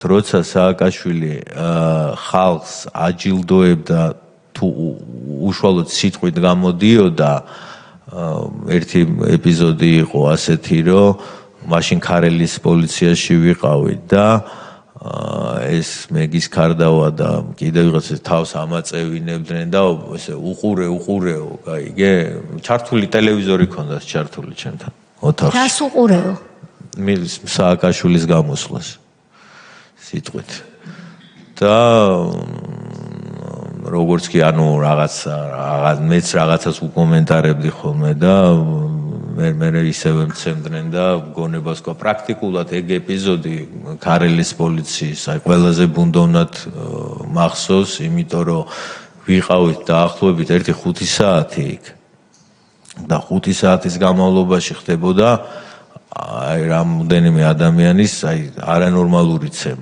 როცა სააკაშვილი ხალხს აჯილდოებდა თუ უშუალოდ სიტყვით გამოდიოდა ერთი ეპიზოდი იყო ასეთი რომ მაშინ ქარელის პოლიციაში ვიყავით და ეს მეგის ქარდავა და კიდევ ვიღაცას თავს ამაწევინებდნენ და ესე უყურეო, გაიგე? ჩართული ტელევიზორი ქონდას ჩართული ჩემთან ოთახში. რას უყურეო? სააკაშვილის გამოსვლას სიტყვით. და როგორც კი ანუ მეც რაღაცას უკომენტარებდი ხოლმე და მე ისევე მცემდნენ და გონებას ყვა პრაქტიკულად ეგ ეპიზოდი ქარელის პოლიციის აი ყველაზე ბუნდოვნად მახსოვს, იმიტომ რომ ვიყავით დაახლოებით 1-5 საათი იქ და 5 საათის განმავლობაში ხდებოდა აი რამდენიმე ადამიანის აი არანორმალური ცემა.